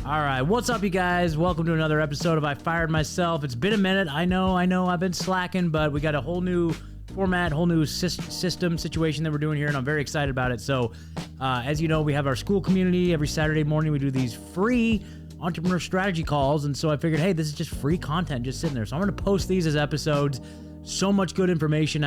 All right, what's up, you guys? Welcome to another episode of I Fired Myself. It's been a minute. I know, I've been slacking, but we got a whole new format, whole new system situation that we're doing here, and I'm very excited about it. So, as you know, we have our school community. Every Saturday morning, we do these free entrepreneur strategy calls, and so I figured, hey, this is just free content just sitting there. So I'm going to post these as episodes. So much good information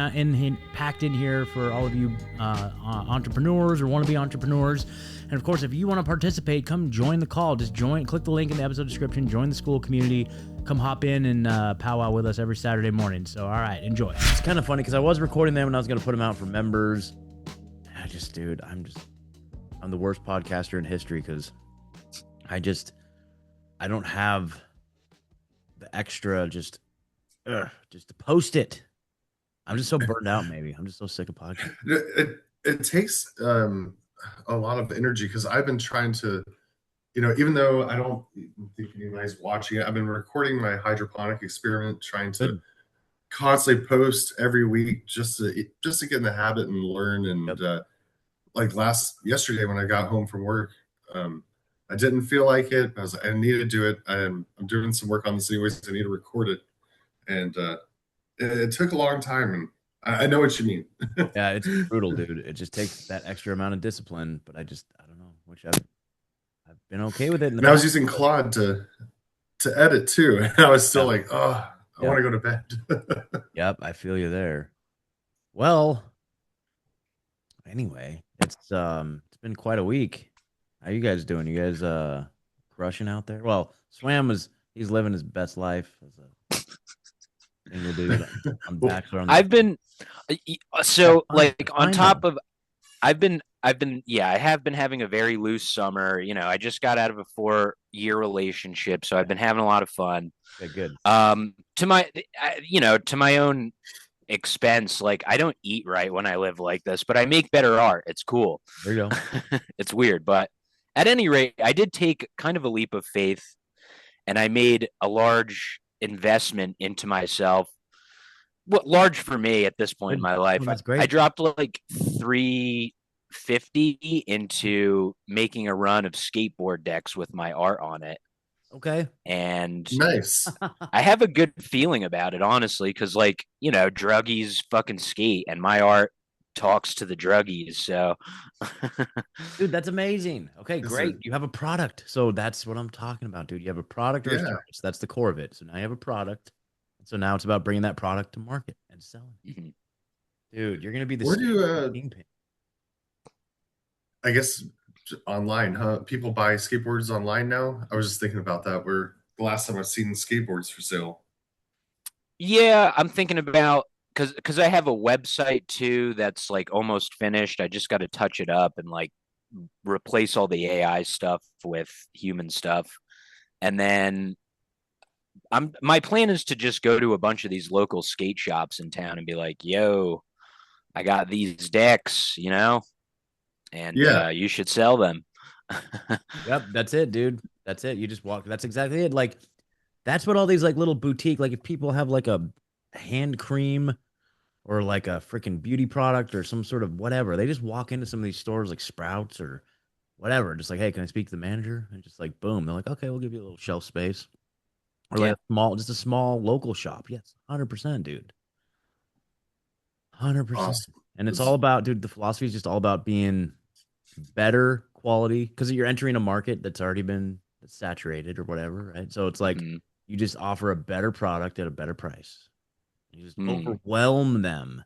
packed in here for all of you entrepreneurs or wannabe entrepreneurs. And of course, if you want to participate, come join the call. Just click the link in the episode description, join the school community, come hop in and powwow with us every Saturday morning. So, all right, enjoy. It's kind of funny because I was recording them and I was going to put them out for members. I'm the worst podcaster in history because I don't have the extra just to post it. I'm just so burned out. Maybe I'm just so sick of podcasting. It takes a lot of energy because I've been trying to, even though I don't think anybody's watching it, I've been recording my hydroponic experiment, trying to constantly post every week just to get in the habit and learn. And yesterday when I got home from work, I didn't feel like it. I need to do it. I'm doing some work on this anyways. I need to record it. And it took a long time, and I know what you mean. Yeah, it's brutal, dude. It just takes that extra amount of discipline, but I don't know, which I've been okay with it. And I was using Claude to edit too, and I was still I want to go to bed. Yep, I feel you there. Well, anyway, it's been quite a week. How you guys doing? You guys crushing out there? Well, he's living his best life as a single dude. I'm back on. I've been so like on top of I have been having a very loose summer. I just got out of a 4-year relationship, so I've been having a lot of fun. Okay, good. To my own expense, like I don't eat right when I live like this, but I make better art. It's cool. There you go. It's weird, but at any rate, I did take kind of a leap of faith, and I made a large investment into myself. What large for me at this point in my life? That's great. I dropped like $350 into making a run of skateboard decks with my art on it. Okay. And nice. I have a good feeling about it, honestly, because druggies fucking skate and my art talks to the druggies. So dude, that's amazing. Okay, great. You have a product. So that's what I'm talking about, dude. You have a product or a service. That's the core of it. So now you have a product. So now it's about bringing that product to market and selling. Mm-hmm. Dude, you're gonna be the kingpin. I guess online, huh? People buy skateboards online now. I was just thinking about that. Where the last time I've seen skateboards for sale. Yeah, I'm thinking about because I have a website too that's like almost finished. I just got to touch it up and like replace all the AI stuff with human stuff, and then my plan is to just go to a bunch of these local skate shops in town and be like, yo, I got these decks, and you should sell them. Yep, that's it, dude. That's it. You just walk. That's exactly it. Like, that's what all these like little boutique, like if people have like a hand cream or like a freaking beauty product or some sort of whatever, they just walk into some of these stores like Sprouts or whatever, just like, hey, can I speak to the manager? And just like, boom, they're like, okay, we'll give you a little shelf space. Or like a small local shop. Yes, 100%, dude. 100%. Awesome. And it's all about, dude, the philosophy is just all about being better quality because you're entering a market that's already been saturated or whatever, right? So it's like you just offer a better product at a better price. You just overwhelm them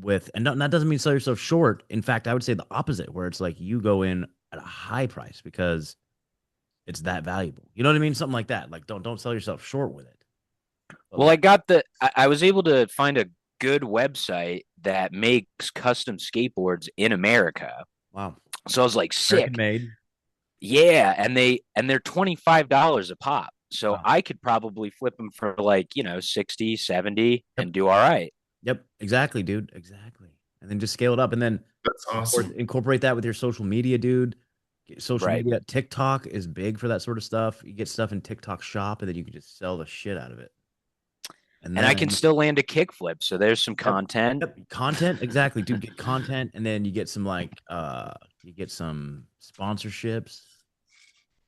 with, and that doesn't mean sell yourself short. In fact, I would say the opposite, where it's like you go in at a high price because it's that valuable. You know what I mean? Something like that. Like don't sell yourself short with it. Well, I was able to find a good website that makes custom skateboards in America. Wow. So I was like, sick. Made. Yeah, and they're $25 a pop. So I could probably flip them for like, 60, 70 and do all right. Yep, exactly, dude. Exactly. And then just scale it up and then that's awesome. Incorporate that with your social media, dude. Social media, TikTok is big for that sort of stuff. You get stuff in TikTok shop and then you can just sell the shit out of it. And I can still land a kickflip. So there's some content. Yep. Content, exactly, dude. Get content, and then you get some you get some sponsorships.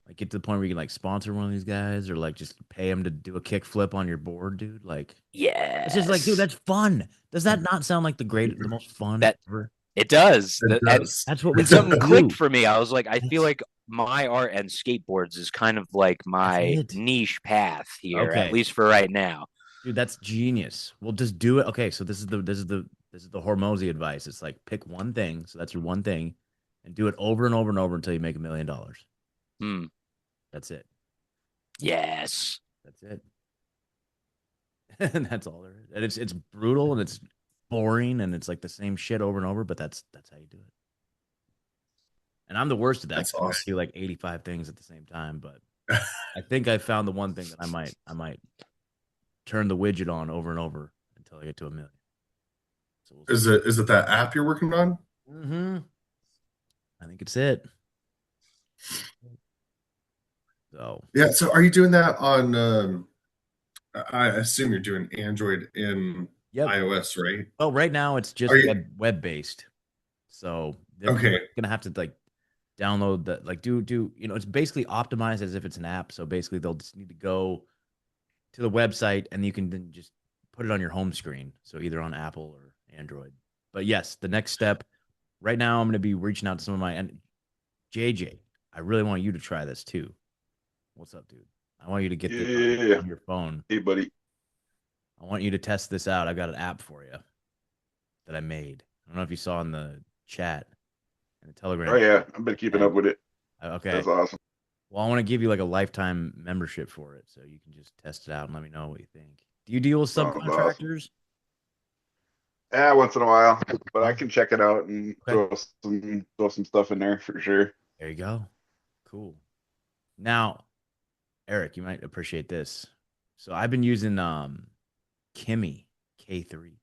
Like get to the point where you can like sponsor one of these guys or like just pay them to do a kick flip on your board, dude. Like it's just like, dude, Yes. that's fun. Does that not sound like the most fun That ever? it does. It And does. That's what we can something clicked do. for me. I was like, I feel That's like my art and skateboards is kind of like that's my it. niche path here, at Okay. least for right now. Dude, that's genius. We'll just do it. Okay, so this is the Hormozy advice. It's like pick one thing, so that's your one thing, and do it over and over and over until you make $1 million. Hmm. That's it. Yes. That's it. And that's all there is. And it's brutal and it's boring and it's like the same shit over and over, but that's how you do it. And I'm the worst at that That's because I gotta do awesome. like 85 things at the same time. But I think I found the one thing that I might turn the widget on over and over until I get to 1 million. So we'll see. Is it that app you're working on? Mm-hmm. I think it's it. So Yeah. So are you doing that on? I assume you're doing Android in yep. iOS, right? Well, right now it's Are just you web based. So you're okay? gonna have to like download the like do it's basically optimized as if it's an app. So basically they'll just need to go to the website and you can then just put it on your home screen. So either on Apple or Android. But yes, the next step right now I'm gonna be reaching out to some of my and JJ, I really want you to try this too. What's up, dude? I want you to get this Yeah. on your phone. Hey, buddy. I want you to test this out. I've got an app for you that I made. I don't know if you saw in the chat in the Oh Telegram. yeah, I've been keeping Yeah. up with it. Okay. That's awesome. Well, I want to give you like a lifetime membership for it, so you can just test it out and let me know what you think. Do you deal with Sounds awesome. subcontractors? Yeah, once in a while, but I Oh, can check it out and okay. throw some stuff in there for sure. There you go. Cool. Now, Eric, you might appreciate this. So I've been using Kimi K3.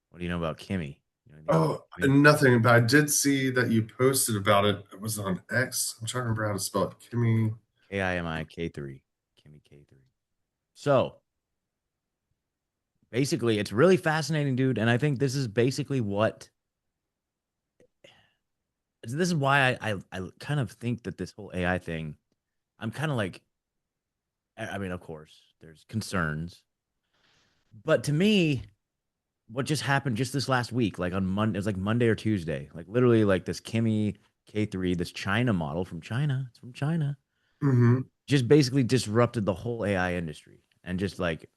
What do you know about Kimi? You know anything about Oh, Kimi? nothing. But I did see that you posted about it. It was on X. I'm trying to remember how to spell it. Kimmy. KIMI K3. Kimi K3. So basically, it's really fascinating, dude. And I think this is basically what this is why I kind of think that this whole AI thing, I'm kind of like, I mean, of course, there's concerns, but to me, what just happened just this last week, like on Monday, it was like Monday or Tuesday, like literally like this Kimi K3, this China model from China, it's from China, Hmm. just basically disrupted the whole AI industry and just like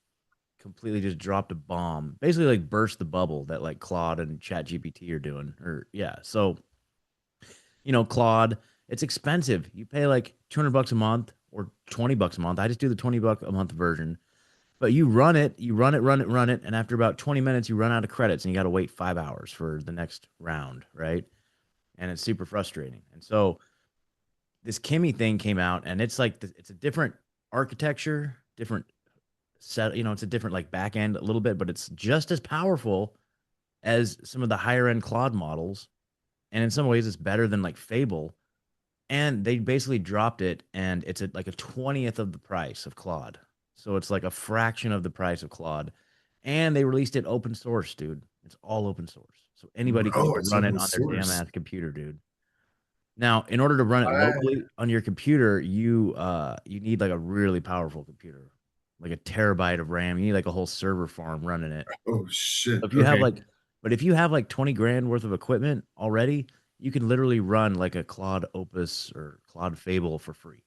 completely just dropped a bomb, basically like burst the bubble that like Claude and Chat GPT are doing, or yeah. So Claude, it's expensive. You pay like $200 a month or $20 a month. I just do the $20 a month version. But run it, and after about 20 minutes, you run out of credits, and you got to wait 5 hours for the next round, right? And it's super frustrating. And so this Kimi thing came out, and it's like it's a different architecture, different set. It's a different like back end a little bit, but it's just as powerful as some of the higher end Claude models, and in some ways, it's better than like Fable. And they basically dropped it, and it's like a 20th of the price of Claude. So it's like a fraction of the price of Claude. And they released it open source, dude. It's all open source. So anybody can Oh, just it's run it open on their damn source. ass computer, dude. Now, in order to run it I, locally on your computer, you need like a really powerful computer, like a terabyte of RAM. You need like a whole server farm running it. oh shit. If you have Okay. like, but if you have like 20 grand worth of equipment already, you can literally run like a Claude Opus or Claude Fable for free.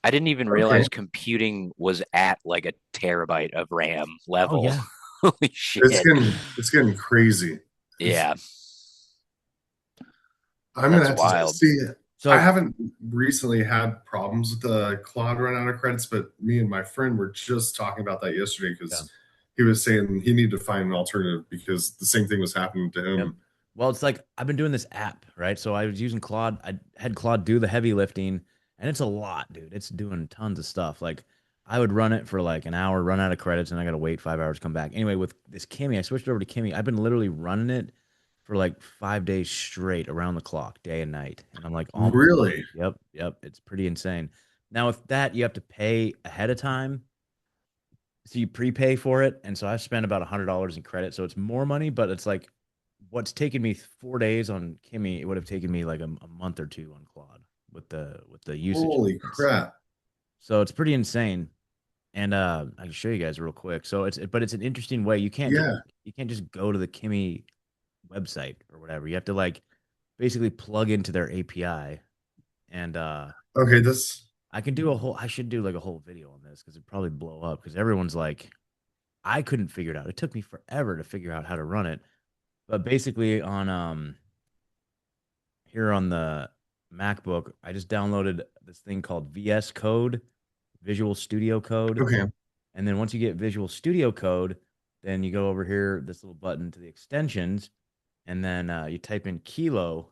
I didn't even Okay. realize computing was at like a terabyte of RAM Oh level. yeah. Holy It's shit. getting crazy. It's Yeah, I'm gonna that's have to wild. see. I So haven't recently had problems with the cloud run out of credits, but me and my friend were just talking about that yesterday yeah. because he was saying he needed to find an alternative because the same thing was happening to Yep. him. Well, it's like I've been doing this app, right? So I was using Claude. I had Claude do the heavy lifting, and it's a lot, dude. It's doing tons of stuff. Like I would run it for like an hour, run out of credits, and I got to wait 5 hours to come back. Anyway, with this Kimi, I switched over to Kimi. I've been literally running it for like 5 days straight around the clock, day and night. And I'm like almost done. Really? Yep, yep. It's pretty insane. Now with that, you have to pay ahead of time. So you prepay for it. And so I've spent about $100 in credit. So it's more money, but it's like what's taken me 4 days on Kimmy, it would have taken me like a month or two on Claude. with the usage. Holy crap. So it's pretty insane. And I can show you guys real quick. So but it's an interesting way. Yeah. You can't just go to the Kimi website or whatever. You have to like basically plug into their API. And Okay, this I should do like a whole video on this because it'd probably blow up because everyone's like, I couldn't figure it out. It took me forever to figure out how to run it. But basically on here on the MacBook, I just downloaded this thing called VS Code, Visual Studio Code. okay. And then once you get Visual Studio Code, then you go over here, this little button to the extensions, and then you type in Kilo.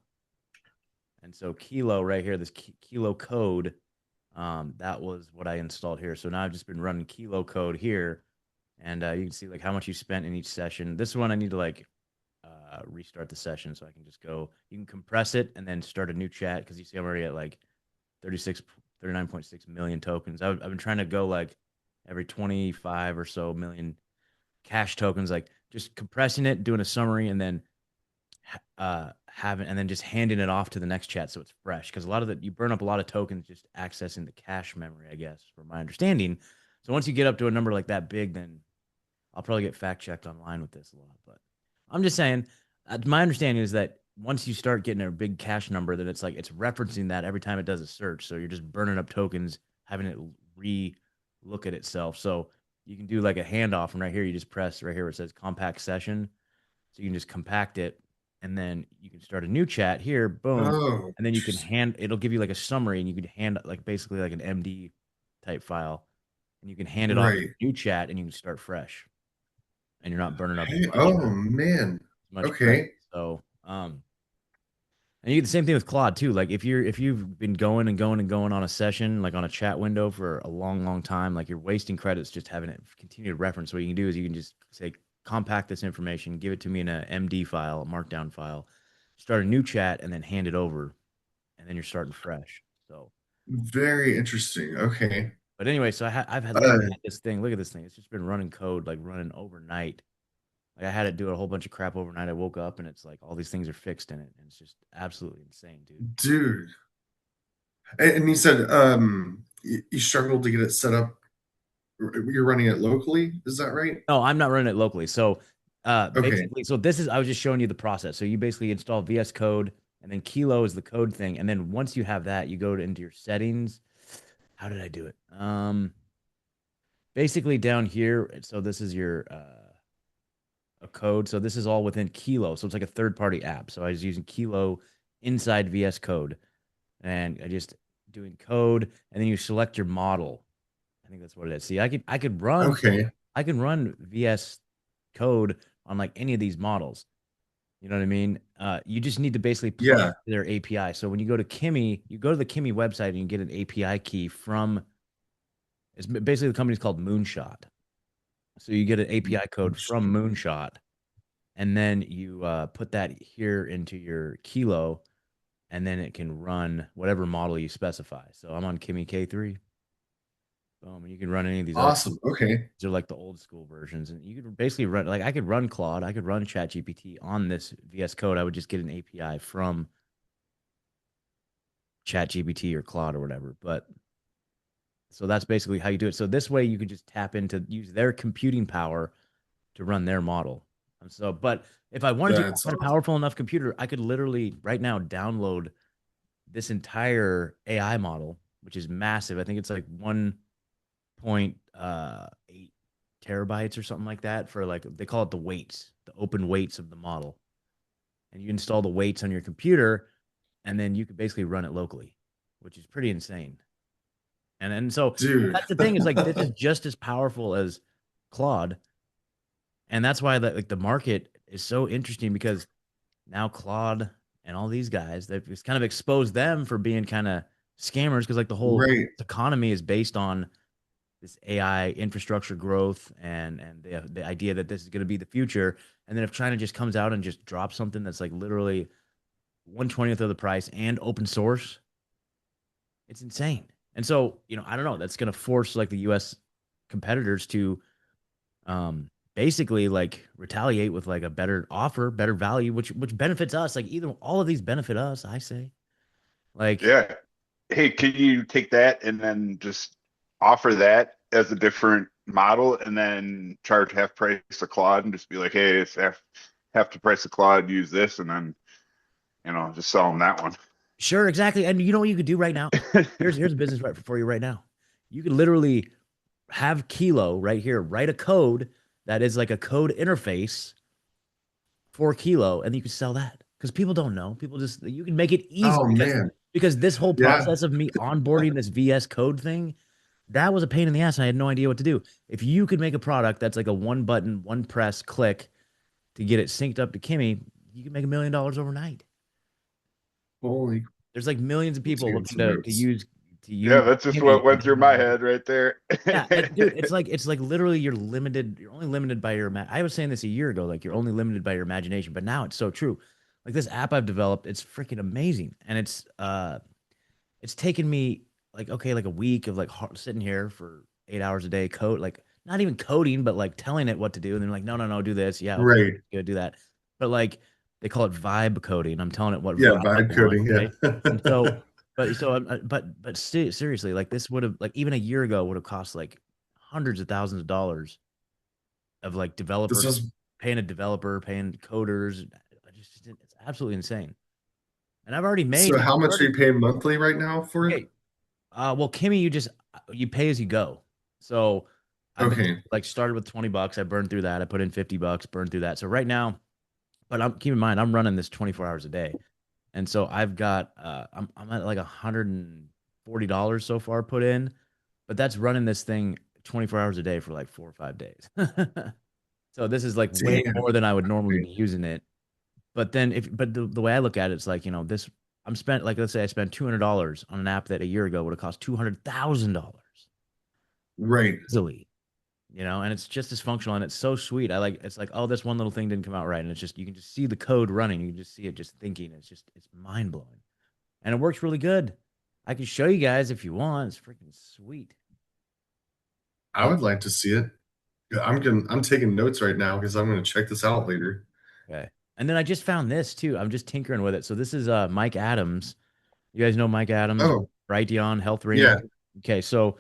And so Kilo right here, this Kilo code, that was what I installed here. So now I've just been running Kilo code here, and you can see like how much you spent in each session. This one I need to like restart the session so I can just go. You can compress it and then start a new chat because you see I'm already at like 39.6 million tokens. I've been trying to go like every 25 or so million cash tokens, like just compressing it, doing a summary, and then just handing it off to the next chat so it's fresh. Because a lot of you burn up a lot of tokens just accessing the cache memory, I guess, from my understanding. So once you get up to a number like that big, then I'll probably get fact checked online with this a lot. But I'm just saying, my understanding is that once you start getting a big cache number, then it's like it's referencing that every time it does a search. So you're just burning up tokens, having it re-look at itself. So you can do like a handoff, and right here you just press right here where it says compact session. So you can just compact it, and then you can start a new chat here, boom, Oh, and then you can it'll give you like a summary, and you can hand like basically like an MD type file, and you can hand it off to right. a new chat, and you can start fresh, and you're not burning up Hey, oh man. much credit. Okay. So and you get the same thing with Claude too. Like if you've been going and going and going on a session, like on a chat window for a long, long time, like you're wasting credits just having it continue to reference. What you can do is you can just say, compact this information, give it to me in a MD file, a markdown file, start a new chat, and then hand it over, and then you're starting fresh. So, Very interesting. Okay. but anyway, so I've had literally had this thing. Look at this thing. It's just been running code, like running overnight. Like I had it do a whole bunch of crap overnight. I woke up and it's like all these things are fixed in it, and it's just absolutely insane, dude. Dude. And you said you struggled to get it set up. You're running it locally, is that right? No, I'm not running it locally. So Okay. basically, so this is I was just showing you the process. So you basically install VS Code, and then Kilo is the code thing, and then once you have that, you go into your settings. How did I do it? Basically down here. So this is your a code. So this is all within Kilo. So it's like a third party app. So I was using Kilo inside VS Code, and I just doing code, and then you select your model. I think that's what it is. See, I could run Okay. I can run VS Code on like any of these models. You know what I mean? You just need to basically plug Yeah. into their API. So when you go to Kimi, you go to the Kimi website and you get an API key from. It's basically the company's called Moonshot. So you get an API code from Moonshot, and then you put that here into your Kilo, and then it can run whatever model you specify. So I'm on Kimi K3. Boom, and you can run any of these other. Awesome. Okay. These are like the old school versions, and you could basically run like I could run Claude, I could run ChatGPT on this VS Code. I would just get an API from ChatGPT or Claude or whatever. But so that's basically how you do it. So this way you can just tap into use their computing power to run their model. And so, but if I wanted to That's have a awesome. powerful enough computer, I could literally right now download this entire AI model, which is massive. I think it's like 1.8 terabytes or something like that for like they call it the weights, the open weights of the model. And you install the weights on your computer, and then you could basically run it locally, which is pretty insane. And so Dude. that's the thing is like this is just as powerful as Claude, and that's why the market is so interesting because now Claude and all these guys they've it's kind of exposed them for being kind of scammers because like the whole Right. economy is based on this AI infrastructure growth and the idea that this is going to be the future. And then if China just comes out and just drops something that's like literally 1/20th of the price and open source, it's insane. And so, I don't know, that's going to force like the US competitors to basically like retaliate with like a better offer, better value, which benefits us. Like either all of these benefit us, I say. Like Yeah. hey, can you take that and then just offer that as a different model and then charge half price of Claude and just be like, hey, it's half the price of Claude, use this, and then, just sell them that one. Sure, exactly. And you know what you could do right now? Here's a business right for you right now. You could literally have Kilo right here, write a code that is like a code interface for Kilo, and you can sell that because people don't know. People just you can make it easy Oh man. because this whole Yeah. process of me onboarding this VS Code thing, that was a pain in the ass. And I had no idea what to do. If you could make a product that's like a one button, one press click to get it synced up to Kimmy, you can make $1 million overnight. Holy. There's like millions of I'm people taking looking some to notes. use Yeah, that's just Kimmy what and went through my generate. head right there. Yeah, dude, it's like literally you're limited. You're only limited by your. I was saying this a year ago. Like you're only limited by your imagination, but now it's so true. Like this app I've developed, it's freaking amazing, and it's taken me like okay, like a week of like sitting here for 8 hours a day, code like not even coding, but like telling it what to do, and then like no, no, no, do this. Yeah, okay, Right. good, do that. But like they call it vibe coding. I'm telling it what Yeah, vibe I vibe want, coding. right? And Yeah. so but seriously, like this would have like even a year ago would have cost like hundreds of thousands of dollars of like This developer was paying a developer, paying coders. It's absolutely insane. And I've already so made how I've much are already you paying monthly right now for it? okay. Well, Kimmy, you pay as you go. So I Okay. basically like started with $20. I burned through that. I put in $50, burned through that. So right now, but I'm keep in mind I'm running this 24 hours a day. And so I've got I'm at like $140 so far put in, but that's running this thing 24 hours a day for like 4 or 5 days. So this is like way Damn. more than I would normally Okay. be using it. But then but the way I look at it, it's like, this I'm spent like let's say I spent $200 on an app that a year ago would have cost $200,000 Right. easily, and it's just as functional and it's so sweet. It's like, oh, this one little thing didn't come out right. And it's just, you can just see the code running. You can just see it just thinking. It's mind blowing. And it works really good. I can show you guys if you want. It's freaking sweet. I would like to see it. Yeah, I'm taking notes right now because I'm gonna check this out later. Okay. And then I just found this too. I'm just tinkering with it. So this is Mike Adams. You guys know Mike Adams, Oh, Brighteon, Health Ranger. yeah. Okay, so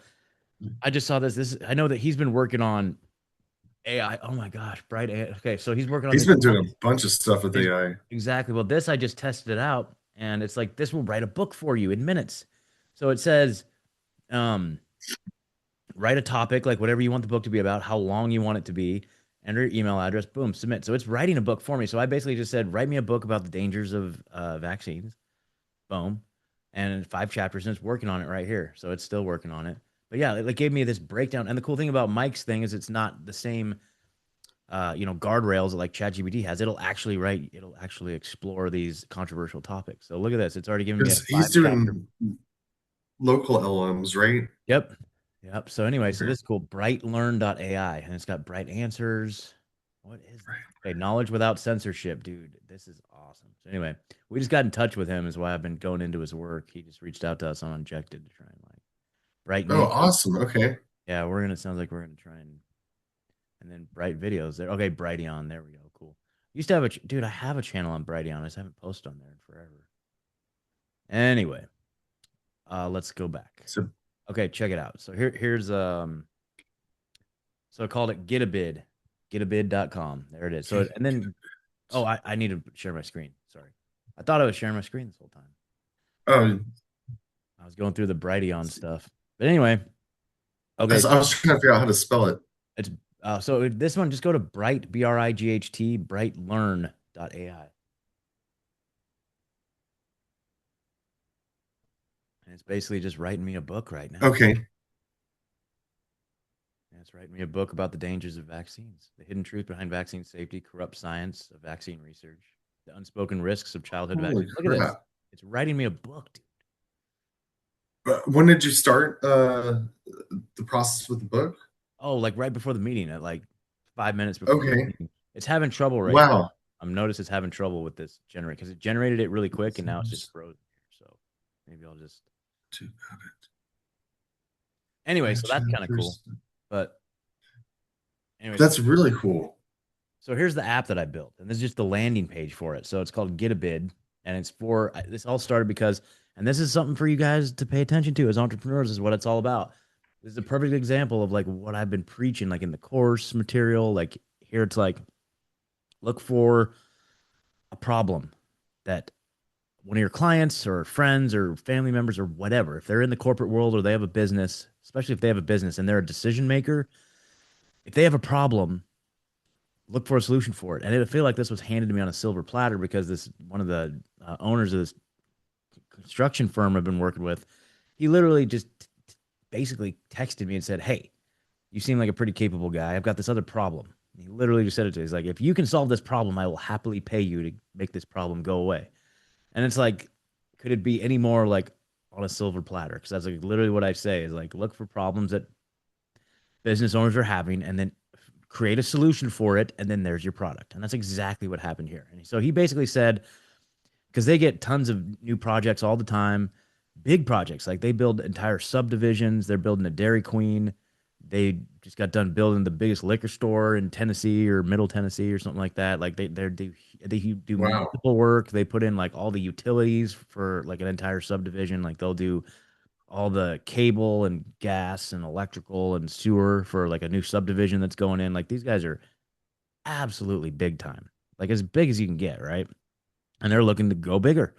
I just saw I know that he's been working on AI. Oh my gosh, Bright AI. Okay, so he's working on He's this. been doing a bunch of stuff with Is AI. exactly. Well, this I just tested it out, and it's like this will write a book for you in minutes. So it says, um, write a topic like whatever you want the book to be about, how long you want it to be, enter your email address, boom, submit. So it's writing a book for me. So I basically just said, write me a book about the dangers of vaccines, boom, and 5 chapters, and it's working on it right here. So it's still working on it. But yeah, it gave me this breakdown. And the cool thing about Mike's thing is it's not the same guardrails that like ChatGPT has. It'll actually explore these controversial topics. So look at this. It's already giving me a Because he's 5 chapter. doing local LMs, right? Yep. Yep. So anyway, so this is cool. Brightlearn.ai, and it's got bright answers. What is that? Okay, knowledge without censorship, dude. This is awesome. So anyway, we just got in touch with him is why I've been going into his work. He just reached out to us on Injected to try and like brighten Oh, me. awesome. Okay. Yeah, sounds like we're gonna try and then bright videos there. Okay, Brighteon. There we go. Cool. Used to have dude, I have a channel on Brighteon. I just haven't posted on there in forever. Anyway, let's go back. So Okay, check it out. So here's so I called it getabid.com. There it is. So and then I need to share my screen. Sorry. I thought I was sharing my screen this whole time. oh, I was going through the Brighteon stuff. But anyway, okay. I was trying to figure out how to spell it. It's so this one, just go to Bright, BRIGHT, brightlearn.ai. And it's basically just writing me a book right now. Okay. And it's writing me a book about the dangers of vaccines, the hidden truth behind vaccine safety, corrupt science of vaccine research, the unspoken risks of childhood Holy vaccines. Look at this. crap. It's writing me a book, dude. When did you start the process with the book? Oh, like right before the meeting at like 5 minutes before the Okay. meeting. It's having trouble right now. Wow. I'm noticed it's having trouble with this generate because it generated it really quick and now it's just frozen. So maybe I'll just anyway, so that's kind of cool. But anyway, That's really cool. so here's the app that I built, and this is just the landing page for it. So it's called Get a Bid, and it's for this all started because And this is something for you guys to pay attention to as entrepreneurs, is what it's all about. This is a perfect example of like what I've been preaching, like in the course material. Like here, it's like look for a problem that one of your clients or friends or family members or whatever, if they're in the corporate world or they have a business, especially if they have a business and they're a decision maker, if they have a problem, look for a solution for it. And it feel like this was handed to me on a silver platter because this one of the owners of this construction firm I've been working with, he literally just basically texted me and said, "Hey, you seem like a pretty capable guy. I've got this other problem." And he literally just said it to me. He's like, "If you can solve this problem, I will happily pay you to make this problem go away." And it's like, could it be any more like on a silver platter? Because that's like literally what I say is like, look for problems that business owners are having and then create a solution for it. And then there's your product. And that's exactly what happened here. And so he basically said, because they get tons of new projects all the time, big projects. Like they build entire subdivisions. They're building a Dairy Queen. They just got done building the biggest liquor store in Tennessee or Middle Tennessee or something like that. Like they do Wow. multiple work. They put in like all the utilities for like an entire subdivision. Like they'll do all the cable and gas and electrical and sewer for like a new subdivision that's going in. Like these guys are absolutely big time, like as big as you can get, right? And they're looking to go bigger.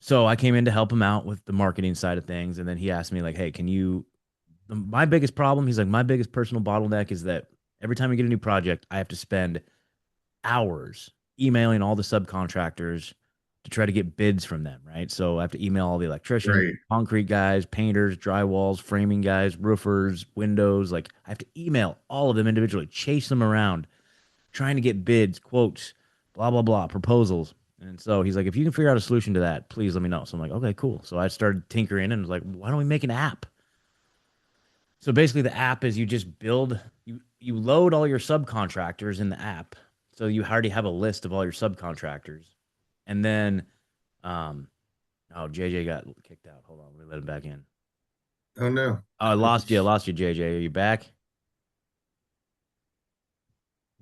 So I came in to help him out with the marketing side of things, and then he asked me like, "Hey, can you?" My biggest problem, he's like, my biggest personal bottleneck is that every time we get a new project, I have to spend hours emailing all the subcontractors to try to get bids from them, right? So I have to email all the electricians, Right. concrete guys, painters, drywalls, framing guys, roofers, windows. Like I have to email all of them individually, chase them around, trying to get bids, quotes, blah, blah, blah, proposals. And so he's like, if you can figure out a solution to that, please let me know. So I'm like, okay, cool. So I started tinkering and was like, why don't we make an app? So basically, the app is you just build you load all your subcontractors in the app. So you already have a list of all your subcontractors, and then oh JJ got kicked out. Hold on, let me let him back in. Oh no. Oh, I lost you. I lost you, JJ. Are you back?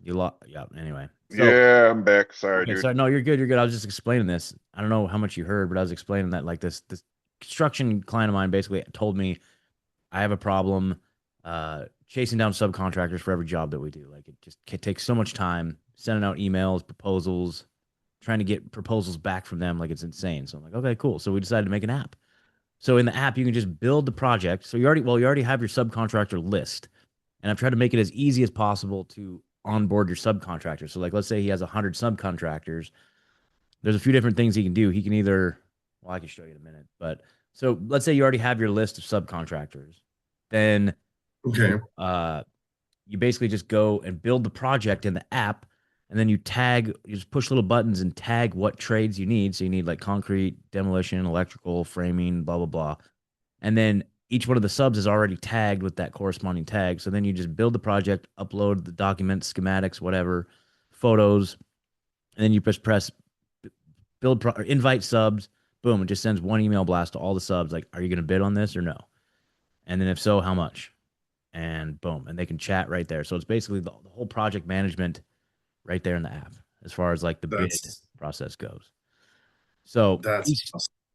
You lost. Yeah. Anyway, so Yeah, I'm back. Sorry, okay. dude. So no, you're good. You're good. I was just explaining this. I don't know how much you heard, but I was explaining that like this construction client of mine basically told me I have a problem chasing down subcontractors for every job that we do. Like it takes so much time sending out emails, proposals, trying to get proposals back from them. Like it's insane. So I'm like, okay, cool. So we decided to make an app. So in the app, you can just build the project. So you already have your subcontractor list, and I've tried to make it as easy as possible to onboard your subcontractors. So like, let's say he has 100 subcontractors. There's a few different things he can do. He can either, well, I can show you in a minute, but so let's say you already have your list of subcontractors, then Okay. you basically just go and build the project in the app, and then you just push little buttons and tag what trades you need. So you need like concrete, demolition, electrical, framing, blah blah blah, and then each one of the subs is already tagged with that corresponding tag. So then you just build the project, upload the documents, schematics, whatever, photos, and then you just press or invite subs. Boom, it just sends one email blast to all the subs like, "Are you going to bid on this or no?" And then if so, how much? And boom, and they can chat right there. So it's basically the whole project management right there in the app as far as like the bid That's process goes. So that's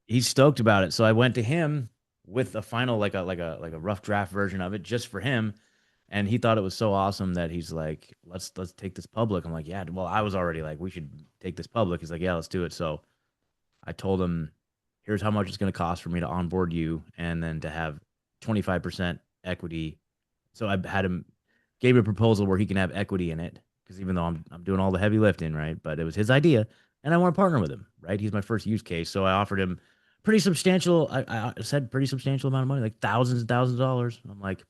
he's stoked about it. So I went to him with a final like a rough draft version of it just for him, and he thought it was so awesome that he's like, let's take this public. I'm like, yeah. Well, I was already like, we should take this public. He's like, yeah, let's do it. So I told him, here's how much it's going to cost for me to onboard you, and then to have 25% equity. So I had him gave him a proposal where he can have equity in it, because even though I'm doing all the heavy lifting, right? But it was his idea, and I want to partner with him, right? He's my first use case, so I offered him pretty substantial. I said pretty substantial amount of money, like thousands and thousands of dollars. I'm like,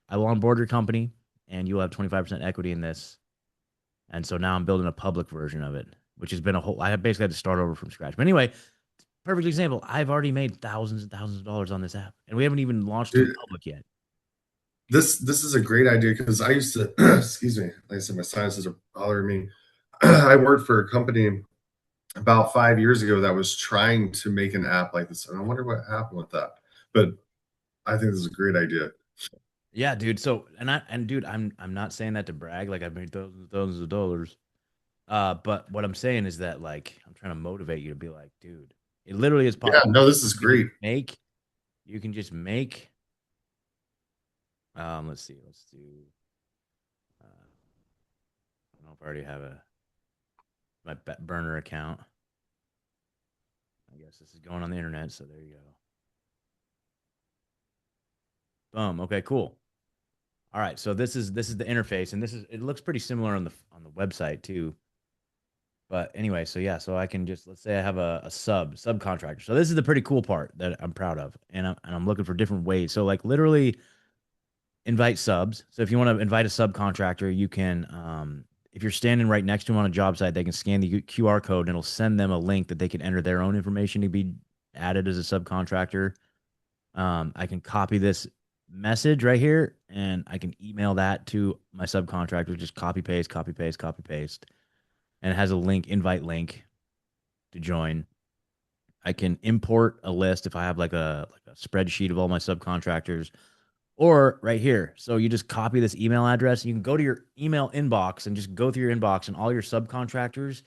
I will onboard your company, and you'll have 25% equity in this. And so now I'm building a public version of it, which has been a whole. I basically had to start over from scratch. But anyway, perfect example. I've already made thousands and thousands of dollars on this app, and we haven't even launched to the dude, public yet. this is a great idea because I used to excuse me, like I said, my sinuses are bothering me. I worked for a company about 5 years ago that was trying to make an app like this, and I wonder what happened with that. But I think this is a great idea. Yeah, dude. So and dude, I'm not saying that to brag. Like I've made thousands of dollars. But what I'm saying is that like I'm trying to motivate you to be like, dude. It literally is Yeah, possible. no, this is great. You can just make. Let's see. Let's do. I don't know if I already have my burner account. I guess this is going on the internet, so there you go. Boom. Okay, cool. All right, so this is the interface, and it looks pretty similar on the website too. But anyway, so yeah, so I can just, let's say I have a subcontractor. So this is the pretty cool part that I'm proud of, and I'm looking for different ways. So like literally invite subs. So if you want to invite a subcontractor, you can, if you're standing right next to them on a job site, they can scan the QR code and it'll send them a link that they can enter their own information to be added as a subcontractor. I can copy this message right here and I can email that to my subcontractor. Just copy paste, copy paste, copy paste, and it has a link, invite link to join. I can import a list if I have like a spreadsheet of all my subcontractors, or right here. So you just copy this email address. You can go to your email inbox and just go through your inbox and all your subcontractors.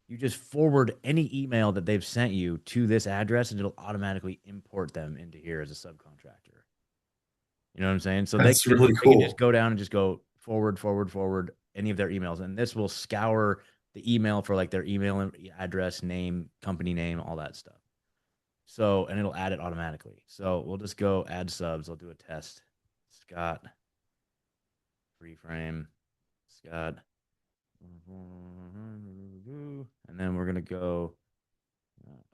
You just forward any email that they've sent you to this address, and it'll automatically import them into here as a subcontractor. You know what I'm saying? So That's really they can just cool. go down and just go forward, forward, forward any of their emails, and this will scour the email for like their email address, name, company name, all that stuff. So, and it'll add it automatically. So we'll just go add subs. I'll do a test. Scott, free frame, Scott. And then we're going to go,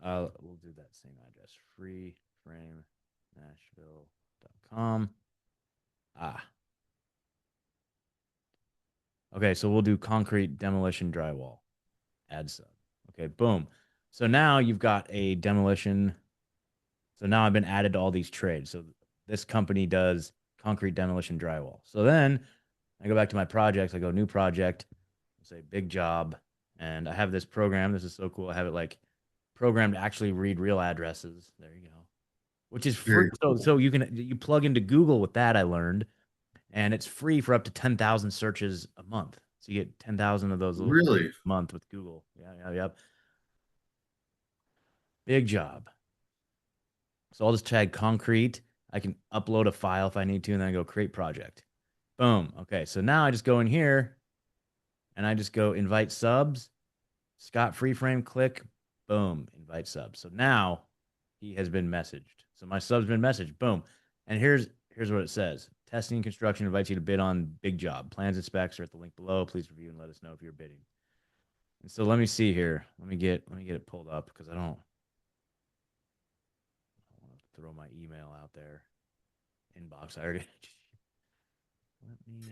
we'll do that same address, freeframenashville.com. Okay, so we'll do concrete demolition drywall. Add sub. Okay, boom. So now you've got a demolition. So now I've been added to all these trades. So this company does concrete demolition drywall. So then I go back to my projects. I go new project, say big job, and I have this program. This is so cool. I have it like programmed to actually read real addresses. There you go, which is free. Very cool. So you plug into Google with that. I learned, and it's free for up to 10,000 searches a month. So you get 10,000 of those little Really? a month with Google. Yeah. Big job. So I'll just tag concrete. I can upload a file if I need to, and then I go create project. Boom. Okay, so now I just go in here and I just go invite subs. Scott Freeframe, click, boom, invite subs. So now he has been messaged. So my sub's been messaged. Boom. And here's what it says. Testing and construction invites you to bid on big job. Plans and specs are at the link below. Please review and let us know if you're bidding. And so let me see here. Let me get it pulled up because I don't want to throw my email out there. Inbox. I already. Let me.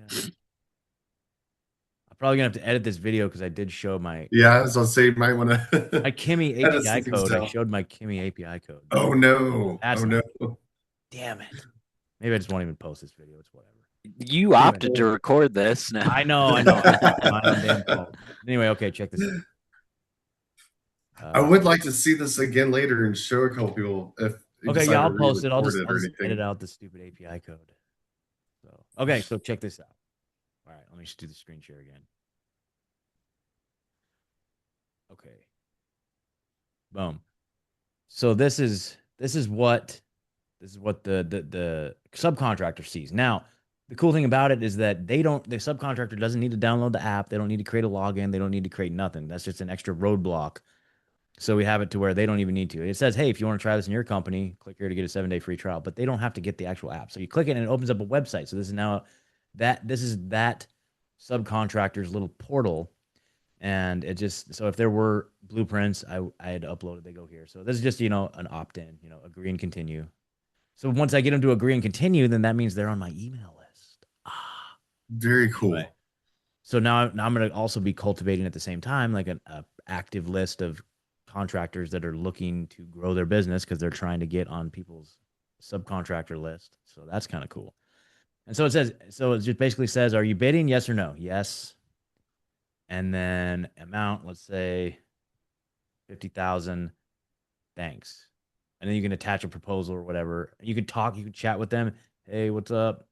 I'm probably gonna have to edit this video because I did show my. Yeah, as I'll say, you might want to. My Kimi API code. I showed my Kimi API code. Oh no! That's oh not, no! Damn it! Maybe I just won't even post this video. It's whatever. You opted to record this. No. I know. My own damn fault. Anyway, okay, check this out. I would like to see this again later and show a couple people if. Okay, yeah, I'll post it. I'll just anything. edit out the stupid API code. So okay, so check this out. All right, let me just do the screen share again. Okay. Boom. So this is what the subcontractor sees. Now, the cool thing about it is that the subcontractor doesn't need to download the app. They don't need to create a login. They don't need to create nothing. That's just an extra roadblock. So we have it to where they don't even need to. It says, hey, if you want to try this in your company, click here to get a 7-day free trial, but they don't have to get the actual app. So you click it and it opens up a website. So this is that subcontractor's little portal. And it just, so if there were blueprints, I had uploaded, they go here. So this is just, an opt-in, agree and continue. So once I get them to agree and continue, then that means they're on my email list. Very cool. Anyway, so now I'm going to also be cultivating at the same time, like an active list of contractors that are looking to grow their business because they're trying to get on people's subcontractor list. So that's kind of cool. And so it just basically says, are you bidding? Yes or no? Yes. And then amount, let's say 50,000. Thanks. And then you can attach a proposal or whatever. You can chat with them. Hey, what's up?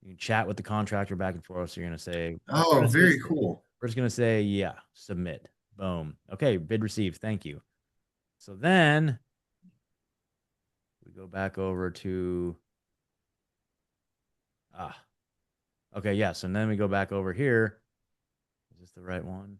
You can chat with the contractor back and forth. So you're going to say, oh, very cool. We're just going to say, yeah, submit. Boom. Okay, bid received. Thank you. So then we go back over to ah, okay, yes, and then we go back over here. Is this the right one?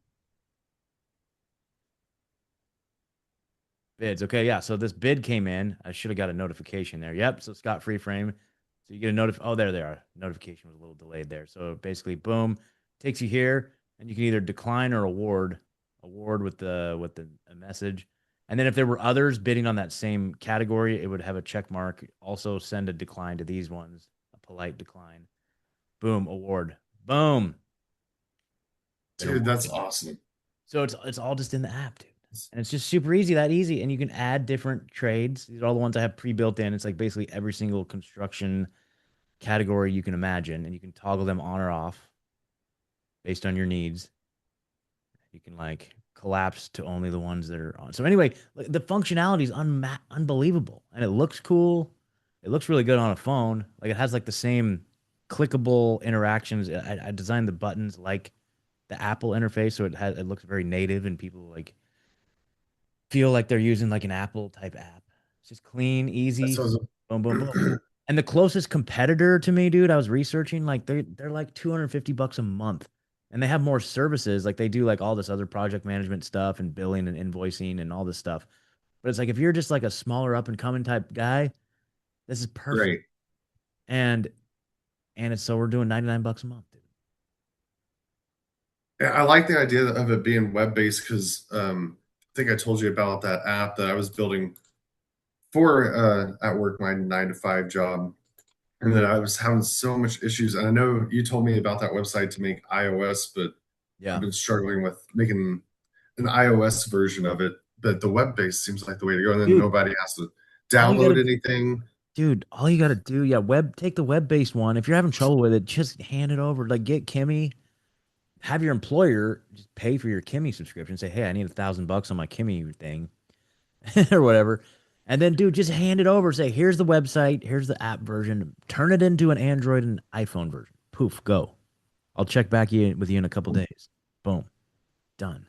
Bids. Okay, yeah. So this bid came in. I should have got a notification there. Yep. So Scott Freeframe. So you get a oh, there they are. Notification was a little delayed there. So basically, boom, takes you here, and you can either decline or award. Award with the a message. And then if there were others bidding on that same category, it would have a check mark. Also send a decline to these ones, a polite decline. Boom, award. Boom. Dude, that's awesome. So it's all just in the app, dude. And it's just super easy, that easy. And you can add different trades. These are all the ones I have pre-built in. It's like basically every single construction category you can imagine, and you can toggle them on or off based on your needs. You can like collapse to only the ones that are on. So anyway, like, the functionality is unbelievable, and it looks cool. It looks really good on a phone. Like it has like the same clickable interactions. I designed the buttons like the Apple interface, so it looks very native, and people like feel like they're using like an Apple type app. It's just clean, easy, So boom, boom, boom. And the closest competitor to me, dude, I was researching, like they're like $250 a month. And they have more services, like they do like all this other project management stuff and billing and invoicing and all this stuff. But it's like if you're just like a smaller up and coming type guy, this is perfect. great. And it's so we're doing $99 a month, dude. Yeah, I like the idea of it being web-based because I think I told you about that app that I was building for at work, my 9 to 5 job, and that I was having so much issues. And I know you told me about that website to make iOS, but Yeah. I've been struggling with making an iOS version of it. But the web-based seems like the way to go, and then Dude, nobody has to all you download gotta anything. Dude, all you gotta do, yeah, take the web-based one. If you're having trouble with it, just hand it over. Like get Kimi, have your employer just pay for your Kimi subscription. Say, hey, I need $1,000 on my Kimi thing, or whatever. And then, dude, just hand it over. Say, here's the website, here's the app version. Turn it into an Android and iPhone version. Poof, go. I'll check back with you in a couple days. Boom, done.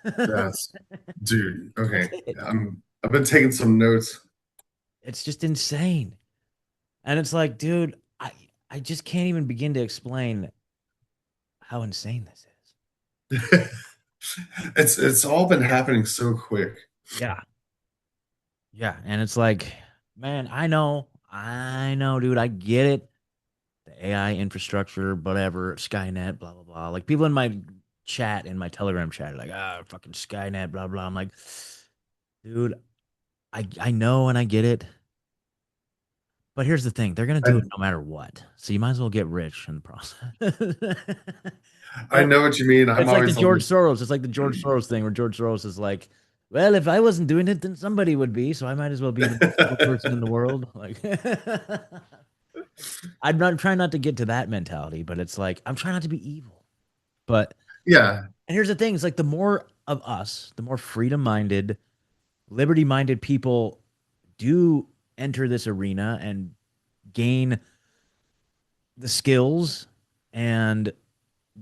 That's dude. Okay, That's it. I've been taking some notes. It's just insane. And it's like, dude, I just can't even begin to explain how insane this is. It's all been happening so quick. Yeah. Yeah. And it's like, man, I know, dude. I get it. The AI infrastructure, whatever, Skynet, blah, blah, blah. Like people in my chat, in my Telegram chat, are like, fucking Skynet, blah, blah. I'm like, dude, I know and I get it. But here's the thing, they're gonna do it no matter what. So you might as well get rich in the process. I know what you mean. I'm It's like the always George Soros. It's like the George Soros thing where George Soros is like, well, if I wasn't doing it, then somebody would be. So I might as well be the most evil person in the world. Like, I'm not trying not to get to that mentality, but it's like I'm trying not to be evil. But yeah. and here's the thing: it's like the more of us, the more freedom-minded, liberty-minded people do enter this arena and gain the skills and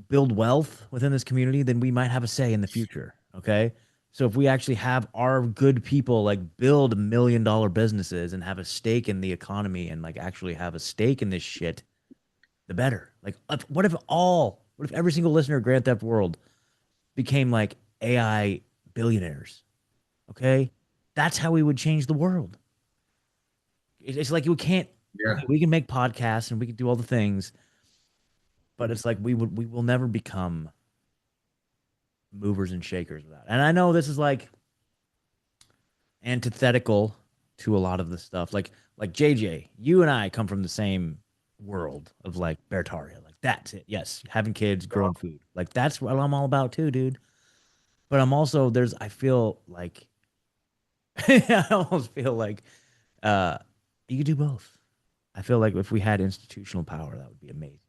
build wealth within this community, then we might have a say in the future. Okay. So if we actually have our good people like build $1 million businesses and have a stake in the economy and like actually have a stake in this shit, the better. Like, what if every single listener of Grand Theft World became like AI billionaires? Okay. That's how we would change the world. It's like we can make podcasts and we can do all the things, but it's like we will never become movers and shakers without. And I know this is like antithetical to a lot of the stuff. Like JJ, you and I come from the same world of like Bertaria. Like that's it. Yes, having kids, growing food. Like that's what I'm all about too, dude. But I'm also I feel like I almost feel like you could do both. I feel like if we had institutional power, that would be amazing.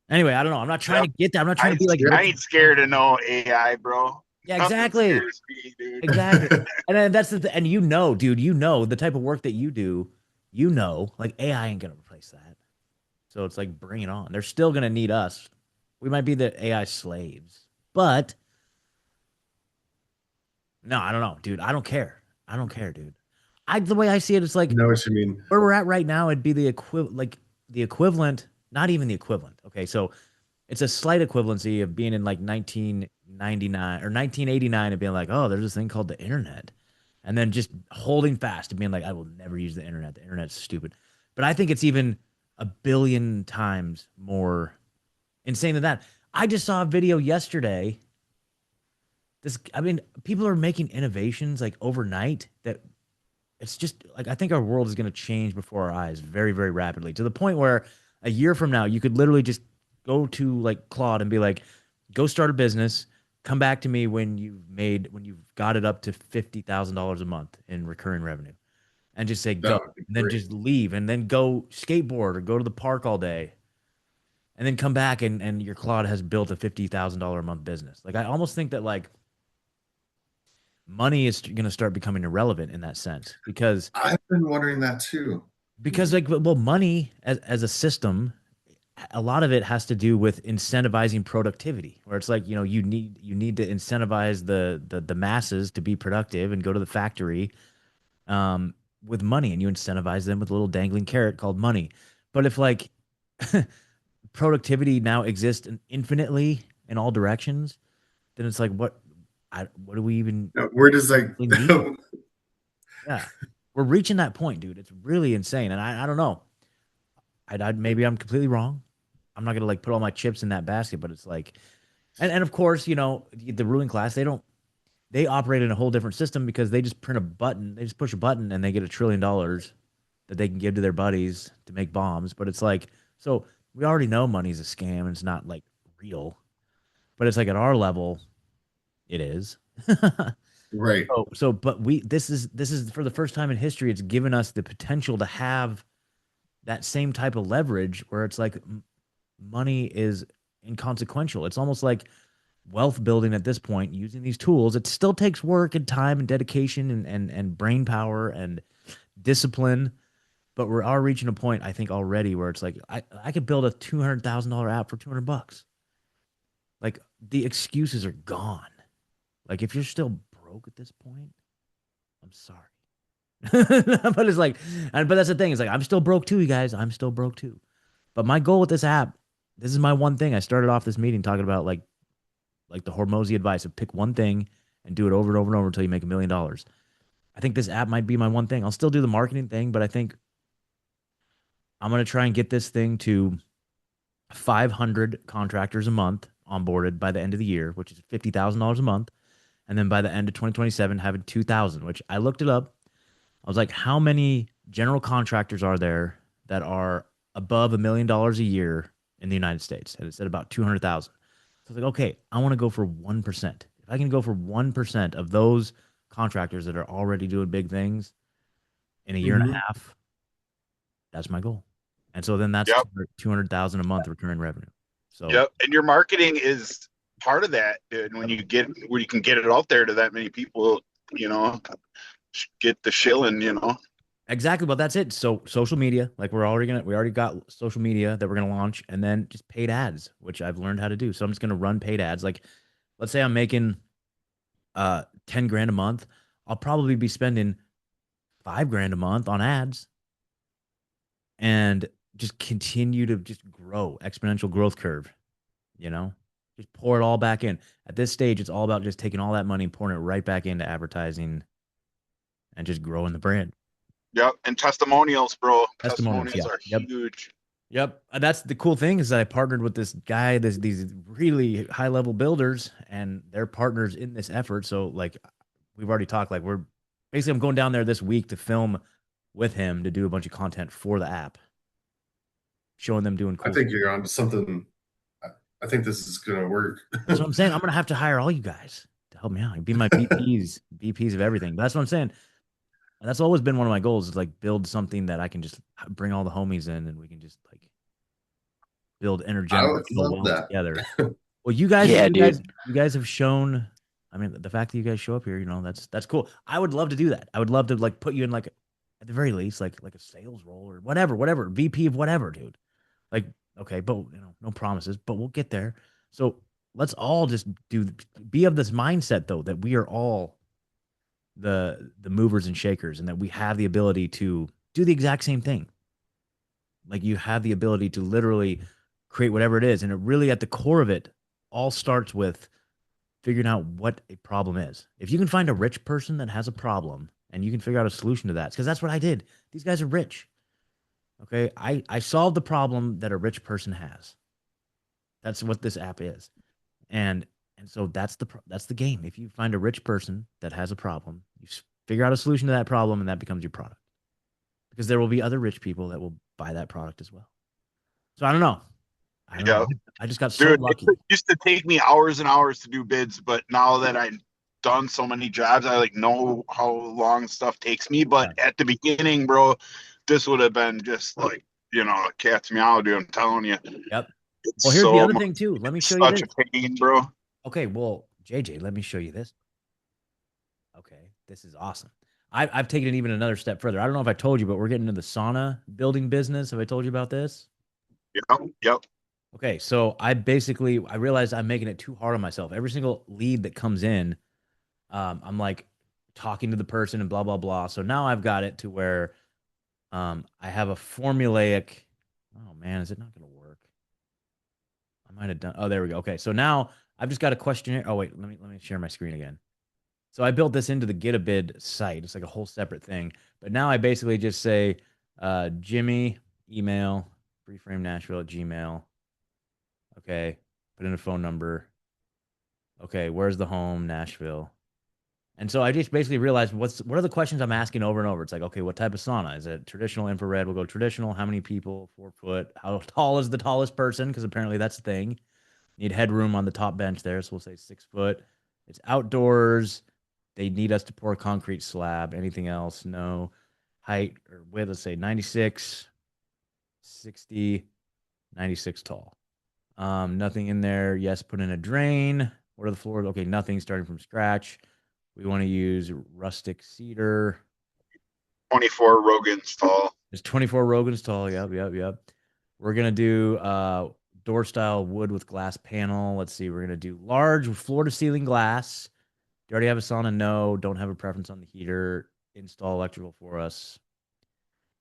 Anyway, I don't know. I'm not trying to get that. I'm not trying to be like. I ain't scared of no AI, bro. Yeah, exactly. Me, exactly. And then that's and dude, the type of work that you do, like AI ain't gonna replace that. So it's like bring it on. They're still gonna need us. We might be the AI slaves, but No, I don't know, dude. I don't care. I don't care, dude. The way I see it, it's like Know what you mean? where we're at right now. It'd be the equivalent, not even the equivalent. Okay, so it's a slight equivalency of being in like 1999 or 1989 and being like, oh, there's this thing called the internet, and then just holding fast and being like, I will never use the internet. The internet's stupid. But I think it's even a billion times more insane than that. I just saw a video yesterday. I mean, people are making innovations like overnight that it's just like I think our world is going to change before our eyes very, very rapidly to the point where a year from now you could literally just go to like Claude and be like, go start a business, come back to me when you've got it up to $50,000 a month in recurring revenue, and just say go, That would be and then great. just leave, and then go skateboard or go to the park all day, and then come back and your Claude has built a $50,000 a month business. Like I almost think that like money is going to start becoming irrelevant in that sense I've been wondering that too. because like well money as a system, a lot of it has to do with incentivizing productivity, where it's like you need to incentivize the masses to be productive and go to the factory with money, and you incentivize them with a little dangling carrot called money. But if like productivity now exists infinitely in all directions, then it's like what do we even Where does like really need? Yeah, we're reaching that point, dude. It's really insane, and I don't know. Maybe I'm completely wrong. I'm not gonna like put all my chips in that basket, but it's like, and of course, the ruling class, they operate in a whole different system because they just print a button, they just push a button, and they get $1 trillion that they can give to their buddies to make bombs. But it's like, so we already know money's a scam and it's not like real, but it's like at our level, it is. right? But this is for the first time in history, it's given us the potential to have that same type of leverage where it's like money is inconsequential. It's almost like wealth building at this point using these tools. It still takes work and time and dedication and brain power and discipline, but we are reaching a point I think already where it's like I could build a $200,000 app for $200. Like the excuses are gone. Like if you're still broke at this point, I'm sorry. But it's like, but that's the thing. It's like I'm still broke too, you guys. I'm still broke too. But my goal with this app, this is my one thing. I started off this meeting talking about like the Hormozy advice of pick one thing and do it over and over and over until you make $1 million. I think this app might be my one thing. I'll still do the marketing thing, but I think I'm gonna try and get this thing to 500 contractors a month onboarded by the end of the year, which is $50,000 a month, and then by the end of 2027 having 2,000. Which I looked it up. I was like, how many general contractors are there that are above $1 million a year in the United States? And it said about 200,000. So I was like, okay, I want to go for 1%. If I can go for 1% of those contractors that are already doing big things in a year and a Mhm. half, that's my goal. And so then that's Yep. 200,000 a month recurring revenue. So Yep. And your marketing is part of that. And when you can get it out there to that many people, you know, get the shilling, exactly, well, that's it. So social media, like we already got social media that we're gonna launch, and then just paid ads, which I've learned how to do. So I'm just gonna run paid ads. Like, let's say I'm making 10 grand a month, I'll probably be spending 5 grand a month on ads and just continue to just grow, exponential growth curve, you know? Just pour it all back in. At this stage, it's all about just taking all that money and pouring it right back into advertising and just growing the brand. Yep. And testimonials, bro. Testimonials, yeah. Testimonials are Yep. huge. Yep. That's the cool thing is that I partnered with this guy, these really high level builders, and they're partners in this effort. So like we've already talked, like we're basically I'm going down there this week to film with him to do a bunch of content for the app, showing them doing I cool think stuff. you're on to something. I think this is gonna work. That's what I'm saying. I'm gonna have to hire all you guys to help me out. Be my BPs of everything. But that's what I'm saying. And that's always been one of my goals is like build something that I can just bring all the homies in and we can just like build I would intergenerational love wealth that. together. Well, you guys, Yeah, you guys, dude. you guys have shown. I mean, the fact that you guys show up here, that's cool. I would love to do that. I would love to like put you in like, at the very least, like a sales role or whatever, VP of whatever, dude. Like, okay, but no promises, but we'll get there. So let's all just be of this mindset though that we are all the movers and shakers, and that we have the ability to do the exact same thing. Like you have the ability to literally create whatever it is, and it really at the core of it all starts with figuring out what a problem is. If you can find a rich person that has a problem and you can figure out a solution to that, because that's what I did. These guys are rich. Okay, I solved the problem that a rich person has. That's what this app is, and so that's the game. If you find a rich person that has a problem, you figure out a solution to that problem, and that becomes your product. Because there will be other rich people that will buy that product as well. So I don't know. I just got so lucky. It used to take me hours and hours to do bids, but now that I've done so many jobs, I like know how long stuff takes me. But at the beginning, bro, this would have been just like, cat's meow, dude. I'm telling you. Yep. Well, here's the other thing too. Let me show you this. Such a pain, bro. Okay, well, JJ, let me show you this. Okay, this is awesome. I've taken it even another step further. I don't know if I told you, but we're getting into the sauna building business. Have I told you about this? Yep. Okay, so I realized I'm making it too hard on myself. Every single lead that comes in, I'm like talking to the person and blah, blah, blah. So now I've got it to where I have a formulaic. Oh man, is it not going to work? I might have done. Oh, there we go. Okay, so now I've just got a questionnaire. Oh wait, let me share my screen again. So I built this into the Get a Bid site. It's like a whole separate thing. But now I basically just say, Jimmy, email, freeframenashville@gmail. Okay, put in a phone number. Okay, where's the home? Nashville. And so I just basically realized what are the questions I'm asking over and over. It's like, okay, what type of sauna? Is it traditional, infrared? We'll go traditional. How many people? 4 foot. How tall is the tallest person? Because apparently that's the thing. Need headroom on the top bench there. So we'll say 6 foot. It's outdoors. They need us to pour a concrete slab. Anything else? No. Height or width, let's say 96, 60, 96 tall. Nothing in there. Yes, put in a drain. What are the floors? Okay, nothing starting from scratch. We want to use rustic cedar. 24 Rogans tall. There's 24 Rogans tall. Yep. We're going to do door style wood with glass panel. Let's see. We're going to do large floor to ceiling glass. Do you already have a sauna? No. Don't have a preference on the heater. Install electrical for us.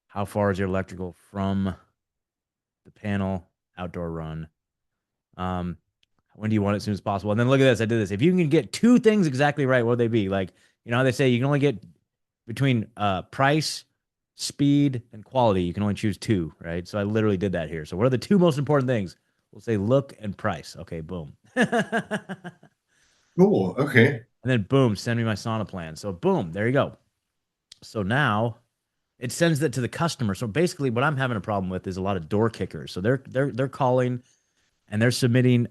How far is your electrical from the panel? Outdoor run. When do you want it as soon as possible? And then look at this. I did this. If you can get 2 things exactly right, what would they be? Like, how they say you can only get between price, speed, and quality. You can only choose 2, right? So I literally did that here. So what are the 2 most important things? We'll say look and price. Okay, boom. Cool. Okay. And then boom, send me my sauna plan. So boom, there you go. So now it sends that to the customer. So basically what I'm having a problem with is a lot of door kickers. So they're calling and they're submitting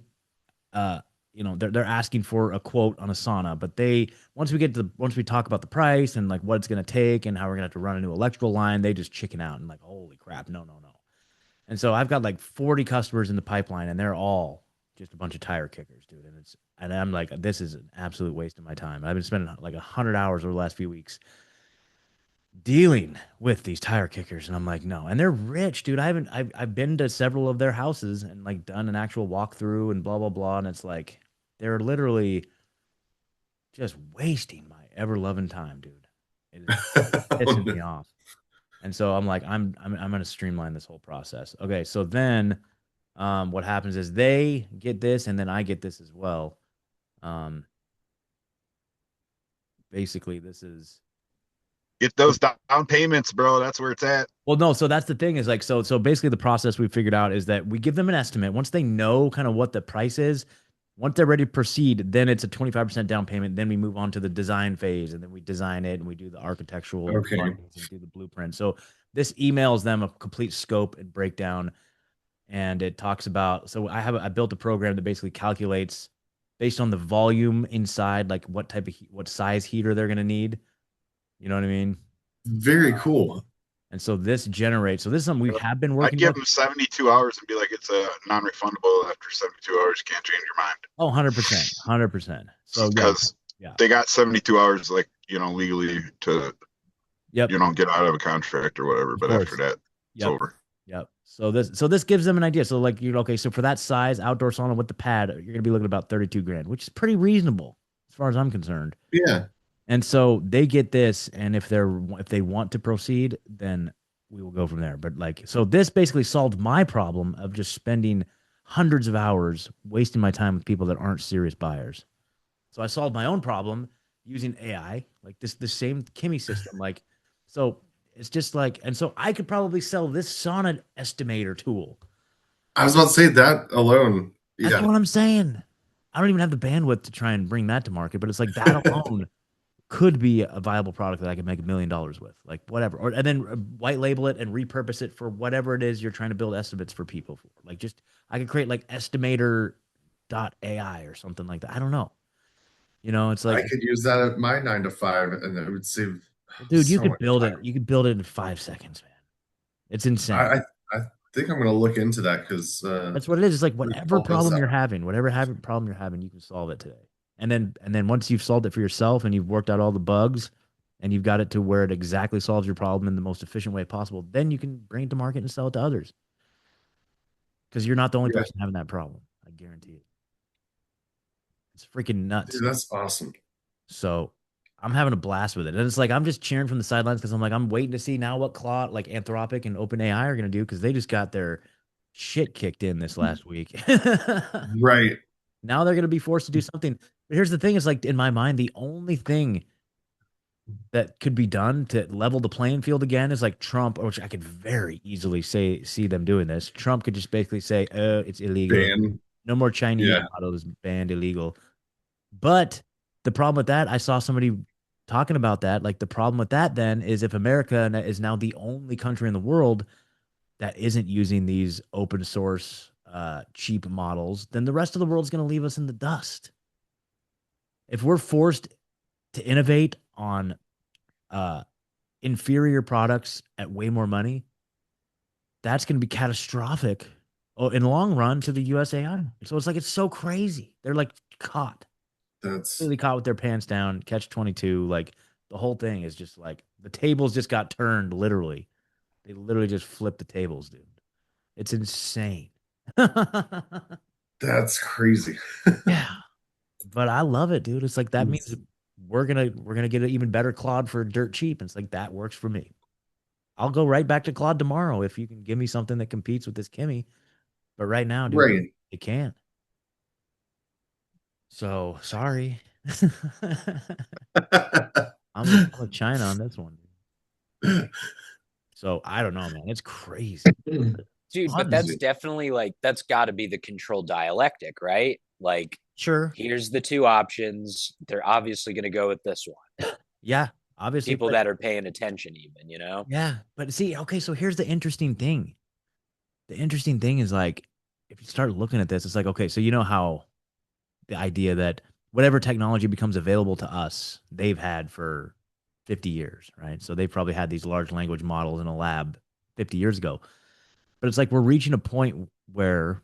they're asking for a quote on a sauna, but once we talk about the price and like what it's going to take and how we're going to have to run a new electrical line, they just chicken out and like, holy crap, no. And so I've got like 40 customers in the pipeline and they're all just a bunch of tire kickers, dude. And I'm like, this is an absolute waste of my time. I've been spending like 100 hours over the last few weeks dealing with these tire kickers, and I'm like, no. And they're rich, dude. I've been to several of their houses and like done an actual walkthrough and blah blah blah, and it's like they're literally just wasting my ever loving time, dude. It is pissing me off. And so I'm like, I'm gonna streamline this whole process. Okay, so then what happens is they get this and then I get this as well. Basically this is Get those down payments, bro. That's where it's at. Well, no, so that's the thing is like, so basically the process we figured out is that we give them an estimate. Once they know kind of what the price is, once they're ready to proceed, then it's a 25% down payment. Then we move on to the design phase and then we desigin it and we do the architectural and do the blueprint. So this emails them a complete scope and breakdown. And it talks about, so I built a program that basically calculates based on the volume inside, like what size heater they're going to need. You know what I mean? Very cool. And so this generates. So this is something we have been working. I'd give them 72 hours and be like, it's a non-refundable. After 72 hours, you can't change your mind. Oh, 100%, 100%. So because they got 72 hours, like legally to, get out of a contract or whatever. But after that, it's over. Yep. So this gives them an idea. So like okay, so for that size outdoor sauna with the pad, you're gonna be looking at about $32,000, which is pretty reasonable as far as I'm concerned. Yeah. And so they get this, and if they want to proceed, then we will go from there. But like, so this basically solved my problem of just spending hundreds of hours wasting my time with people that aren't serious buyers. So I solved my own problem using AI, like the same Kimi system. Like, so it's just like, and so I could probably sell this sauna estimator tool. I was about to say that alone. That's Yeah. what I'm saying. I don't even have the bandwidth to try and bring that to market, but it's like that alone could be a viable product that I could make $1 million with, like whatever, or and then white label it and repurpose it for whatever it is you're trying to build estimates for people for. Like, just I could create like estimator dot AI or something like that. I don't know. It's I like, could use that at my 9 to 5, and it would save dude, you so could much build it. time. You could build it in 5 seconds, man. It's insane. I think I'm gonna look into that because That's what it is. It's like we whatever call this problem out. you're having, problem you're having, you can solve it today. And then once you've solved it for yourself and you've worked out all the bugs and you've got it to where it exactly solves your problem in the most efficient way possible, then you can bring it to market and sell it to others. Because you're not the only Yeah, person having that problem. I guarantee it. It's freaking nuts. dude, that's awesome. So I'm having a blast with it. And it's like I'm just cheering from the sidelines because I'm waiting to see now what Claude, like Anthropic and OpenAI are gonna do, because they just got their shit kicked in this last week. Right. Now they're going to be forced to do something. But here's the thing: is like in my mind, the only thing that could be done to level the playing field again is like Trump, which I could very easily see them doing this. Trump could just basically say, it's illegal. Ban. No more Chinese Yeah, models, banned, illegal." But the problem with that, I saw somebody talking about that. Like, the problem with that then is if America is now the only country in the world that isn't using these open source cheap models, then the rest of the world is going to leave us in the dust. If we're forced to innovate on uh, inferior products at way more money, that's going to be catastrophic in the long run to the USAI. So it's like, it's so crazy. They're like caught, that's really caught with their pants down, catch 22. Like, the whole thing is just like the tables just got turned, literally. They literally just flipped the tables, dude. It's insane. that's crazy. Yeah. But I love it, dude. It's like that means we're gonna get an even better Claude for dirt cheap. And it's like that works for me. I'll go right back to Claude tomorrow if you can give me something that competes with this Kimmy. But right now, dude, Right. it can't. So sorry. I'm with China on this one. So I don't know, man. It's crazy. Dude, but that's Fun. definitely like that's got to be the controlled dialectic, right? Like, Sure. here's the two options. They're obviously going to go with this one. Yeah, obviously. People But that are paying attention, even, you know? yeah, but see, okay, so here's the interesting thing. The interesting thing is like, if you start looking at this, it's like, okay, so you know how the idea that whatever technology becomes available to us, they've had for 50 years, right? So they've probably had these large language models in a lab 50 years ago. But it's like we're reaching a point where,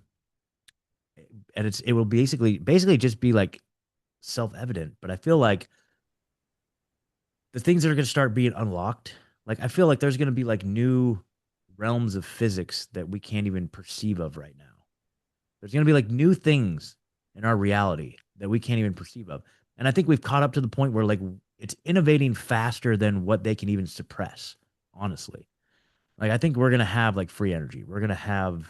and it will basically just be like self-evident. But I feel like the things that are going to start being unlocked, like I feel like there's going to be like new realms of physics that we can't even perceive of right now. There's going to be like new things in our reality that we can't even perceive of. And I think we've caught up to the point where like it's innovating faster than what they can even suppress, honestly. Like, I think we're going to have like free energy. We're going to have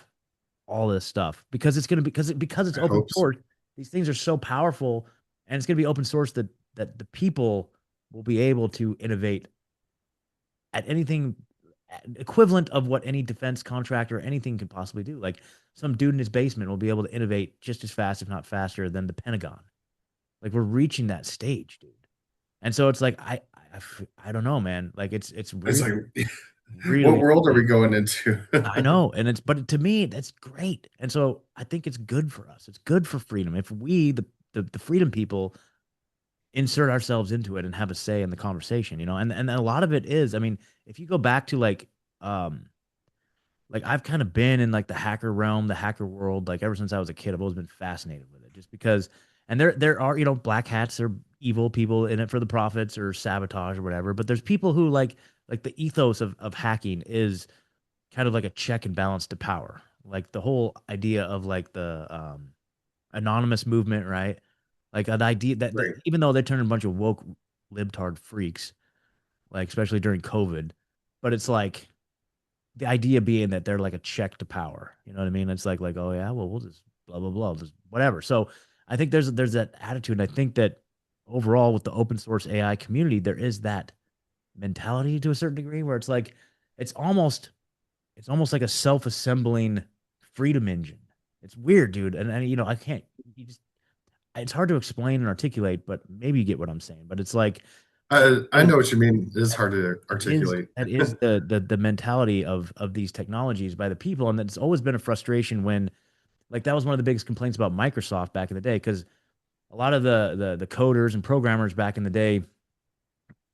all this stuff because it's going to be because it's I open hope so. source. These things are so powerful, and it's going to be open source that the people will be able to innovate at anything equivalent of what any defense contractor or anything could possibly do. Like, some dude in his basement will be able to innovate just as fast, if not faster, than the Pentagon. Like, we're reaching that stage, dude. And so it's like I don't know, man. Like, it's It's really, like, what really world are we insane. going into? I know, and but to me, that's great. And so I think it's good for us. It's good for freedom if we, the freedom people, insert ourselves into it and have a say in the conversation. And a lot of it is, I mean, if you go back to um, like I've kind of been in like the hacker realm, the hacker world, like ever since I was a kid. I've always been fascinated with it, just because. And there are black hats or evil people in it for the profits or sabotage or whatever. But there's people who like the ethos of hacking is kind of like a check and balance to power. Like the whole idea of like the anonymous movement, right? Like an idea that Right. even though they turn a bunch of woke libtard freaks, like especially during COVID. But it's like the idea being that they're like a check to power. You know what I mean? It's like, oh yeah, well we'll just blah blah blah, just whatever. So I think there's that attitude, and I think that overall with the open source AI community, there is that mentality to a certain degree where it's like it's almost it's almost like a self-assembling freedom engine. It's weird, dude, and you know I can't. You just it's hard to explain and articulate, but maybe you get what I'm saying. But it's like I know what you mean. It is hard to articulate. that is the mentality of these technologies by the people, and it's always been a frustration when like that was one of the biggest complaints about Microsoft back in the day because a lot of the coders and programmers back in the day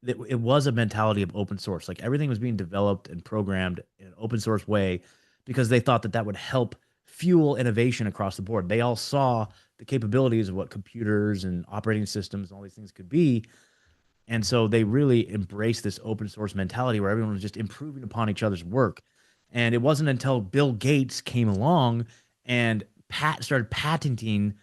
it was a mentality of open source. Like everything was being developed and programmed in an open source way because they thought that that would help fuel innovation across the board. They all saw the capabilities of what computers and operating systems and all these things could be. And so they really embraced this open source mentality where everyone was just improving upon each other's work. And it wasn't until Bill Gates came along and started patenting.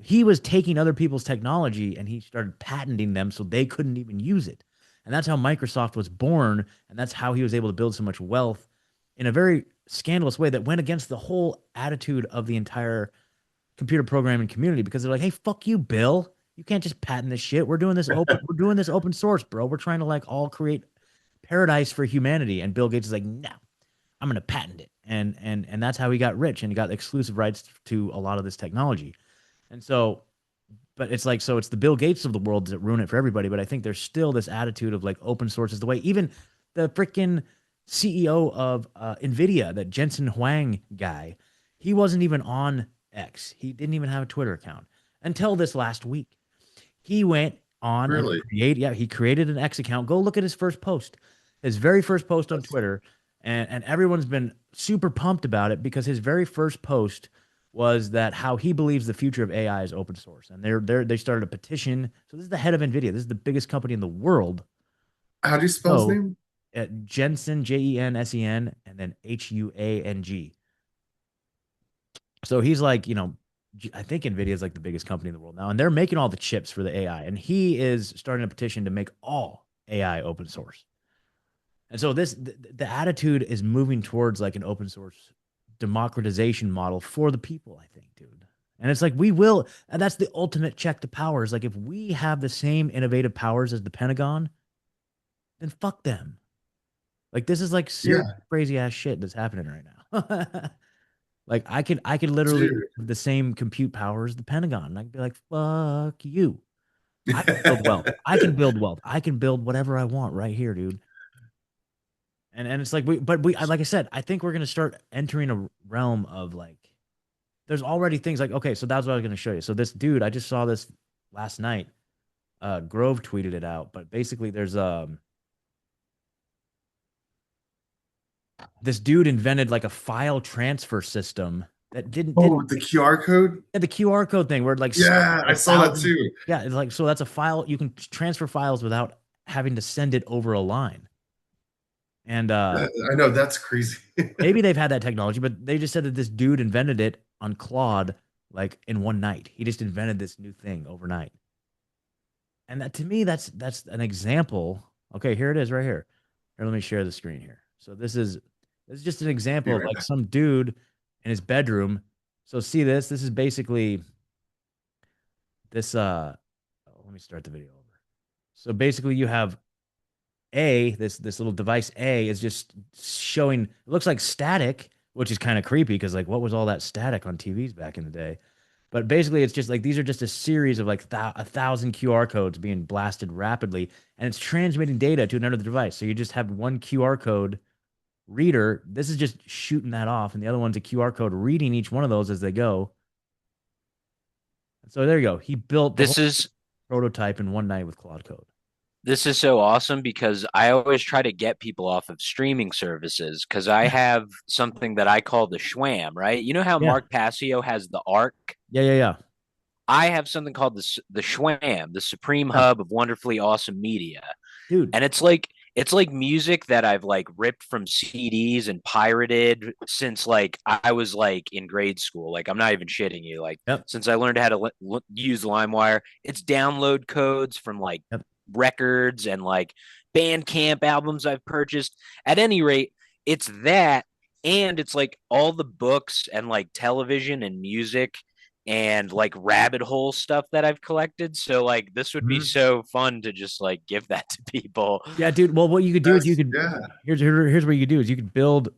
He was taking other people's technology and he started patenting them so they couldn't even use it. And that's how Microsoft was born. And that's how he was able to build so much wealth in a very scandalous way that went against the whole attitude of the entire computer programming community because they're like, hey, fuck you, Bill. You can't just patent this shit. We're doing this open source, bro. We're trying to like all create paradise for humanity. And Bill Gates is like, no, I'm gonna patent it. And that's how he got rich and he got exclusive rights to a lot of this technology. And so, but it's like, so it's the Bill Gates of the world that ruin it for everybody. But I think there's still this attitude of like open source is the way. Even the freaking CEO of NVIDIA, that Jensen Huang guy, he wasn't even on X. He didn't even have a Twitter account until this last week. He went on Really? and he created an X account. Go look at his first post, his very first post on Twitter. And everyone's been super pumped about it because his very first post was that how he believes the future of AI is open source. And they started a petition. So this is the head of NVIDIA. This is the biggest company in the world. How do you spell his So, name? Jensen, Jensen, and then Huang. So he's like, you know, I think NVIDIA is like the biggest company in the world now, and they're making all the chips for the AI. And he is starting a petition to make all AI open source. And so the attitude is moving towards like an open source democratization model for the people, I think, dude. And it's like and that's the ultimate check to power. Is like if we have the same innovative powers as the Pentagon, then fuck them. Like this is like serious crazy ass shit that's happening right now. Like I could literally Dude. have the same compute power as the Pentagon. And I could be like, fuck you. I can build wealth. I can build wealth. I can build whatever I want right here, dude. And it's like like I said, I think we're gonna start entering a realm of like there's already things like okay, so that's what I was gonna show you. So this dude, I just saw this last night. Grove tweeted it out, but basically there's this dude invented like a file transfer system that didn't the QR code? the QR code thing where like Yeah, I saw that too. Yeah, it's like so that's a file you can transfer files without having to send it over a line. And I know that's crazy. maybe they've had that technology, but they just said that this dude invented it on Claude like in one night. He just invented this new thing overnight. And that to me, that's an example. Okay, here it is right here. Here, let me share the screen here. So this is just an example of like some dude in his bedroom. So see this? This is basically this let me start the video over. So basically you have this little device A is just showing, it looks like static, which is kind of creepy because like what was all that static on TVs back in the day? But basically it's just like these are just a series of like 1,000 QR codes being blasted rapidly, and it's transmitting data to another device. So you just have one QR code reader. This is just shooting that off, and the other one's a QR code reading each one of those as they go. So there you go. He built this prototype in one night with Claude Code. This is so awesome because I always try to get people off of streaming services because I have something that I call the Schwam, right? You know how Mark Passio has the Arc? Yeah. I have something called the Schwam, the Supreme Hub of Wonderfully Awesome Media. Dude. And it's like music that I've like ripped from CDs and pirated since like I was like in grade school. Like I'm not even shitting you. Like since I learned how to use LimeWire, it's download codes from like records and like Bandcamp albums I've purchased. At any rate, it's that, and it's like all the books and like television and music and like rabbit hole stuff that I've collected. So like this would be so fun to just like give that to people. Yeah, dude. Well, what you could do is you could Yeah. here's what you could do is you could build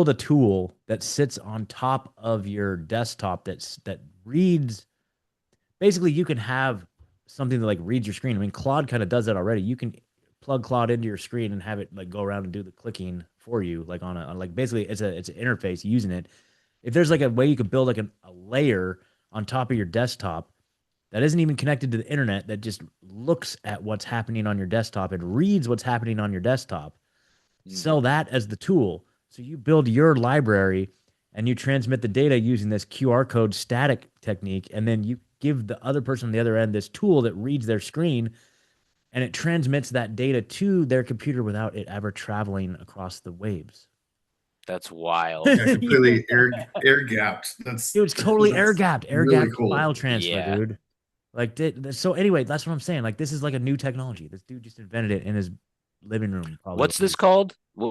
a tool that sits on top of your desktop that reads. Basically, you can have something that like reads your screen. I mean, Claude kind of does that already. You can plug Claude into your screen and have it like go around and do the clicking for you, like on like basically it's an interface using it. If there's like a way you could build like a layer on top of your desktop that isn't even connected to the internet, that just looks at what's happening on your desktop and reads what's happening on your desktop, sell that as the tool. So you build your library and you transmit the data using this QR code static technique, and then you give the other person on the other end this tool that reads their screen, and it transmits that data to their computer without it ever traveling across the waves. That's wild. Yeah, completely air gapped. That's Dude, it's totally air gapped really cool. file transfer, Yeah. dude. Like, so anyway, that's what I'm saying. Like, this is like a new technology. This dude just invented it in his living room. Probably. What's this called? I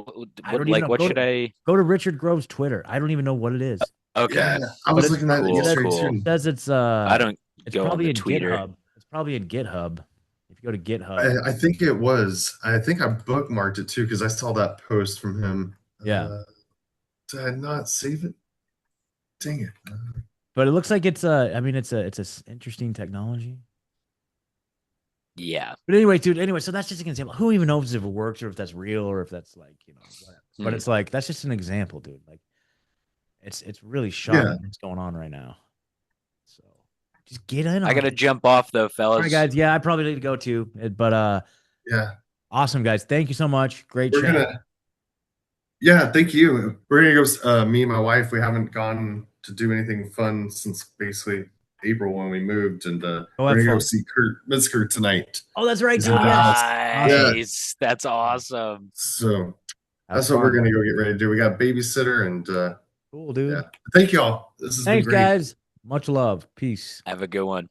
don't even Like, know. what Go should I? Go to Richard Grove's Twitter. I don't even know what it is. Okay. Yeah, I was looking at it cool, yesterday cool. too. It says it's I don't it's go on probably the in Twitter. GitHub. It's probably in GitHub. If you go to GitHub. I think it was. I think I bookmarked it too because I saw that post from him. Yeah. Did I not save it? Dang it. But it looks like it's I mean it's a interesting technology. Yeah. But anyway, dude, so that's just an example. Who even knows if it works or if that's real or if that's like, whatever. But it's like that's just an example, dude. Like it's really shocking what's going on right now. So just get in on I gotta it. jump off though, fellas. All right, guys. Yeah, I probably need to go too. But yeah. Awesome, guys. Thank you so much. Great We're chat. Yeah, thank you. We're gonna go. Me and my wife, we haven't gone to do anything fun since basically April when we moved, and we're gonna go see Kurt Metzger tonight. Oh, that's right, dude. Nice. Yeah. That's awesome. So that's what we're gonna go get ready to do. We got a babysitter, and cool, dude. Yeah. Thank y'all. This has been great. Guys. Much love. Peace. Have a good one.